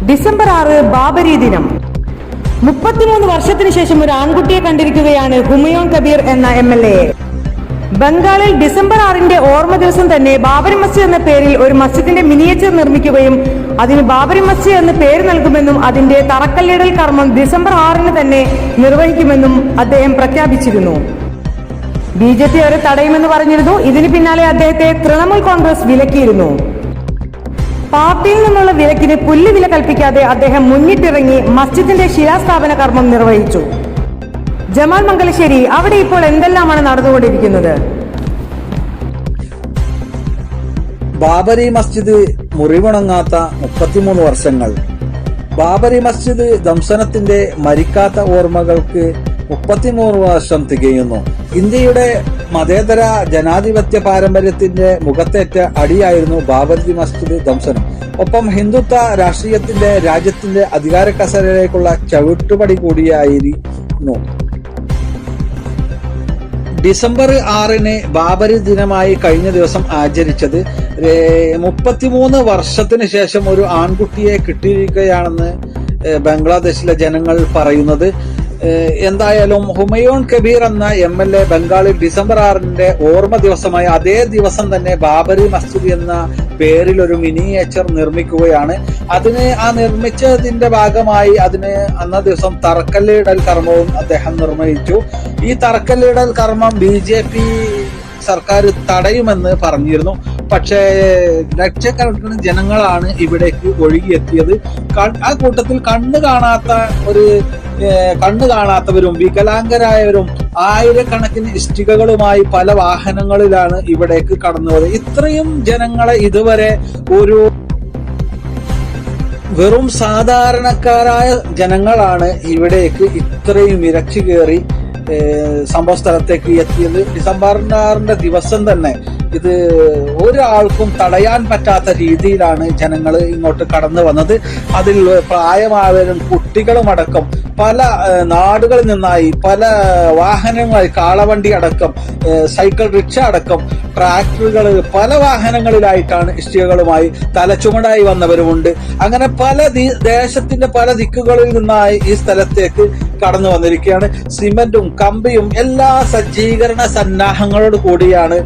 December 6 Babri ദിനം. 33 വർഷത്തിന് ശേഷം ഒരു ആൺകുട്ടിയെ കണ്ടിരിക്കുകയാണ് ഹുമയൂൺ കബീർ എന്ന MLA. ബംഗാളിൽ ഡിസംബർ 6 ഓർമ്മ ദിവസം തന്നെ ബാബരി മസ്ജിദ് എന്ന പേരിൽ ഒരു മസ്ജിദിന്റെ മിനിയേച്ചർ നിർമ്മിക്കുകയും അതിന് ബാബരി മസ്ജിദ് എന്ന് പേര് നൽകുമെന്നും അതിന്റെ തറക്കല്ലിടൽ കർമ്മം ഡിസംബർ 6 തന്നെ നിർവഹിക്കുമെന്നും അദ്ദേഹം പ്രഖ്യാപിച്ചിരുന്നു. BJP അവരെ തടയുമെന്ന് പറഞ്ഞിരുന്നു. ഇതിന് പിന്നാലെ അദ്ദേഹത്തെ തൃണമൂൽ കോൺഗ്രസ് വിലക്കിയിരുന്നു. പാർട്ടിയിൽ നിന്നുള്ള വിലക്കിന് പുല്ലുവില കൽപ്പിക്കാതെ അദ്ദേഹം മുന്നിട്ടിറങ്ങി മസ്ജിദിന്റെ ശിലാസ്ഥാപന കർമ്മം നിർവഹിച്ചു. ജമാൽ മംഗലശ്ശേരി, അവിടെ ഇപ്പോൾ എന്തെല്ലാമാണ് നടന്നുകൊണ്ടിരിക്കുന്നത്? ബാബരി മസ്ജിദ് മുറിവുണങ്ങാത്ത 33 വർഷങ്ങൾ. ബാബരി മസ്ജിദ് ദംശനത്തിന്റെ മരിക്കാത്ത ഓർമ്മകൾക്ക് 33 വർഷം തികയുന്നു. ഇന്ത്യയുടെ മതേതര ജനാധിപത്യ പാരമ്പര്യത്തിന്റെ മുഖത്തേറ്റ അടിയായിരുന്നു ബാബരി മസ്ജിദ് ദംശനം. ഒപ്പം ഹിന്ദുത്വ രാഷ്ട്രീയത്തിന്റെ രാജ്യത്തിന്റെ അധികാര കസേരയിലേക്കുള്ള ചവിട്ടുപടി കൂടിയായിരുന്നു. ഡിസംബർ 6 ബാബരി ദിനമായി കഴിഞ്ഞ ദിവസം ആചരിച്ചത് 33 വർഷത്തിന് ശേഷം ഒരു ആൺകുട്ടിയെ കിട്ടിയിരിക്കുകയാണെന്ന് ബംഗ്ലാദേശിലെ ജനങ്ങൾ പറയുന്നത്. എന്തായാലും ഹുമയൂൺ കബീർ എന്ന MLA ബംഗാളിൽ ഡിസംബർ 6 ഓർമ്മ ദിവസമായ അതേ ദിവസം തന്നെ ബാബരി മസ്ജിദ് എന്ന പേരിൽ ഒരു മിനിയേച്ചർ നിർമ്മിക്കുകയാണ്. നിർമ്മിച്ചതിന്റെ ഭാഗമായി അന്ന ദിവസം തറക്കല്ലിടൽ കർമ്മവും അദ്ദേഹം നിർവഹിച്ചു. ഈ തറക്കല്ലിടൽ കർമ്മം BJP സർക്കാർ തടയുമെന്ന് പറഞ്ഞിരുന്നു. പക്ഷേ ലക്ഷക്കണക്കിന് ജനങ്ങളാണ് ഇവിടേക്ക് ഒഴുകിയെത്തിയത്. ആ കൂട്ടത്തിൽ കണ്ണു കാണാത്തവരും വികലാംഗരായവരും ആയിരക്കണക്കിന് ഇഷ്ടികകളുമായി പല വാഹനങ്ങളിലാണ് ഇവിടേക്ക് കടന്നുപോയത്. ഇത്രയും ജനങ്ങളെ ഇതുവരെ വെറും സാധാരണക്കാരായ ജനങ്ങളാണ് ഇവിടേക്ക് ഇത്രയും ഇരച്ചു കയറി സംഭവ സ്ഥലത്തേക്ക് എത്തിയത്. ഡിസംബർ 6 ദിവസം തന്നെ ഇത് ഒരാൾക്കും തടയാൻ പറ്റാത്ത രീതിയിലാണ് ജനങ്ങൾ ഇങ്ങോട്ട് കടന്നു വന്നത്. അതിൽ പ്രായമായവരും കുട്ടികളുമടക്കം പല നാടുകളിൽ നിന്നായി പല വാഹനങ്ങൾ, കാളവണ്ടി അടക്കം, സൈക്കിൾ റിക്ഷ അടക്കം, ട്രാക്ടറുകൾ, പല വാഹനങ്ങളിലായിട്ടാണ് ഇഷ്ടികകളുമായി തലച്ചുമടായി വന്നവരുമുണ്ട്. അങ്ങനെ ദേശത്തിന്റെ പല ദിക്കുകളിൽ നിന്നായി ഈ സ്ഥലത്തേക്ക് കടന്നു വന്നിരിക്കുകയാണ്. സിമന്റും കമ്പിയും എല്ലാ സജ്ജീകരണ സന്നാഹങ്ങളോട് കൂടിയാണ്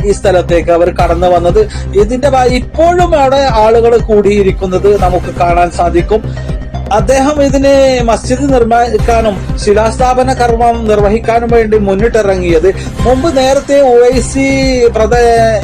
ഈ സ്ഥലത്തേക്ക് അവർ കടന്നു വന്നത്. ഇപ്പോഴും അവിടെ ആളുകൾ കൂടിയിരിക്കുന്നത് നമുക്ക് കാണാൻ സാധിക്കും. അദ്ദേഹം ഇതിന് മസ്ജിദ് നിർമ്മിക്കാനും ശിലാസ്ഥാപന കർമ്മം നിർവഹിക്കാനും വേണ്ടി മുന്നിട്ടിറങ്ങിയത്. മുമ്പ് നേരത്തെ ഓവൈസി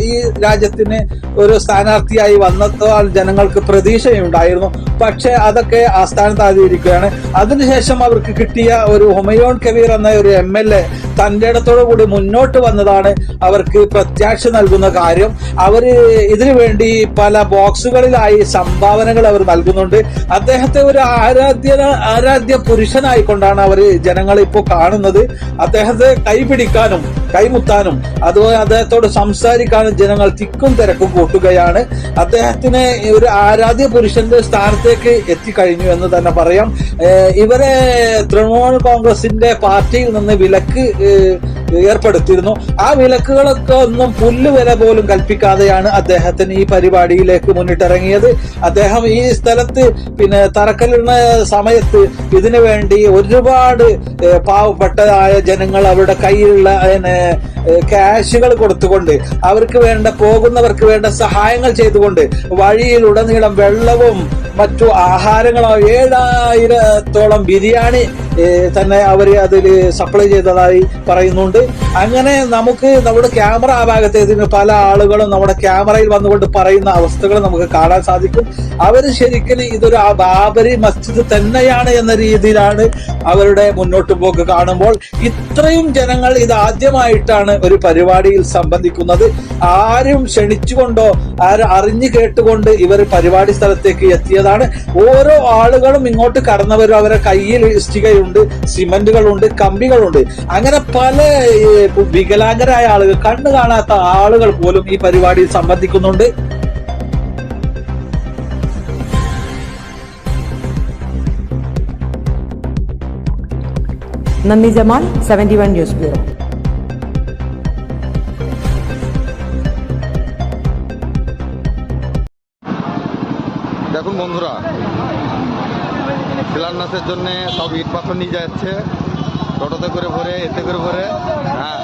ഈ രാജ്യത്തിന് ഒരു സ്ഥാനാർത്ഥിയായി വന്നപ്പോൾ ജനങ്ങൾക്ക് പ്രതീക്ഷയുണ്ടായിരുന്നു. പക്ഷെ അതൊക്കെ ആസ്ഥാനത്തായിരിക്കുകയാണ്. അതിനുശേഷം അവർക്ക് കിട്ടിയ ഒരു ഹുമയൂൺ കബീർ എന്ന ഒരു MLA തന്റെ ഇടത്തോടു കൂടി മുന്നോട്ട് വന്നതാണ് അവർക്ക് പ്രത്യാശ നൽകുന്ന കാര്യം. അവര് ഇതിനു വേണ്ടി പല ബോക്സുകളിലായി സംഭാവനകൾ അവർ നൽകുന്നുണ്ട്. അദ്ദേഹത്തെ ഒരു ആരാധ്യ പുരുഷനായിക്കൊണ്ടാണ് അവര് ജനങ്ങൾ ഇപ്പോൾ കാണുന്നത്. അദ്ദേഹത്തെ കൈപിടിക്കാനും കൈമുത്താനും അതുപോലെ അദ്ദേഹത്തോട് സംസാരിക്കാനും ജനങ്ങൾ തിക്കും തിരക്കും കൂട്ടുകയാണ്. അദ്ദേഹത്തിന് ഒരു ആരാധ്യ പുരുഷന്റെ സ്ഥാനത്തേക്ക് എത്തിക്കഴിഞ്ഞു എന്ന് തന്നെ പറയാം. ഇവരെ തൃണമൂൽ കോൺഗ്രസിന്റെ പാർട്ടിയിൽ നിന്ന് വിലക്ക് ഏർപ്പെടുത്തിയിരുന്നു. ആ വിലക്കുകളൊക്കെ ഒന്നും പുല്ലുവില പോലും കൽപ്പിക്കാതെയാണ് അദ്ദേഹത്തിന് ഈ പരിപാടിയിലേക്ക് മുന്നിട്ടിറങ്ങിയത്. അദ്ദേഹം ഈ സ്ഥലത്ത് തറക്കല്ലിടുന്ന സമയത്ത് ഇതിനു വേണ്ടി ഒരുപാട് പാവപ്പെട്ടതായ ജനങ്ങൾ അവരുടെ കയ്യിലുള്ള ക്യാഷുകൾ കൊടുത്തുകൊണ്ട് പോകുന്നവർക്ക് വേണ്ട സഹായങ്ങൾ ചെയ്തുകൊണ്ട് വഴിയിലുടനീളം വെള്ളവും മറ്റു ആഹാരങ്ങളോ 7000-ഓളം ബിരിയാണി തന്നെ അവര് അതിൽ സപ്ലൈ ചെയ്തതായി പറയുന്നുണ്ട്. അങ്ങനെ നമുക്ക് നമ്മുടെ ക്യാമറ ആ ഭാഗത്തേക്ക് പല ആളുകളും നമ്മുടെ ക്യാമറയിൽ വന്നുകൊണ്ട് പറയുന്ന അവസ്ഥകൾ നമുക്ക് കാണാൻ സാധിക്കും. അവര് ശരിക്കും ഇതൊരു ബാബരി മസ്ജിദ് തന്നെയാണ് എന്ന രീതിയിലാണ് അവരുടെ മുന്നോട്ട് പോക്ക് കാണുമ്പോൾ. ഇത്രയും ജനങ്ങൾ ഇത് ആദ്യമായിട്ടാണ് ഒരു പരിപാടിയിൽ സംബന്ധിക്കുന്നത്. ആരും ക്ഷണിച്ചുകൊണ്ടോ ആരും അറിഞ്ഞു കേട്ടുകൊണ്ട് ഇവർ പരിപാടി സ്ഥലത്തേക്ക് എത്തിയതാണ്. ആളുകളാണ്. ഓരോ ആളുകളും ഇങ്ങോട്ട് കടന്നു വരും. അവരുടെ കയ്യിൽ ഇഷ്ടികയുണ്ട്, സിമന്റുകളുണ്ട്, കമ്പികളുണ്ട്. അങ്ങനെ പല വികലാംഗരായ ആളുകൾ, കണ്ണു കാണാത്ത ആളുകൾ പോലും ഈ പരിപാടിയിൽ സംബന്ധിക്കുന്നുണ്ട്. നന്ദി ജമാൽ, 71 ന്യൂസ് ബ്യൂറോ. দেখুন বন্ধুরা, শিলান্যাসের জন্য সব ইট পাথর নিয়ে যাচ্ছে, টোটোতে করে ভরে, এতে করে ভরে। হ্যাঁ,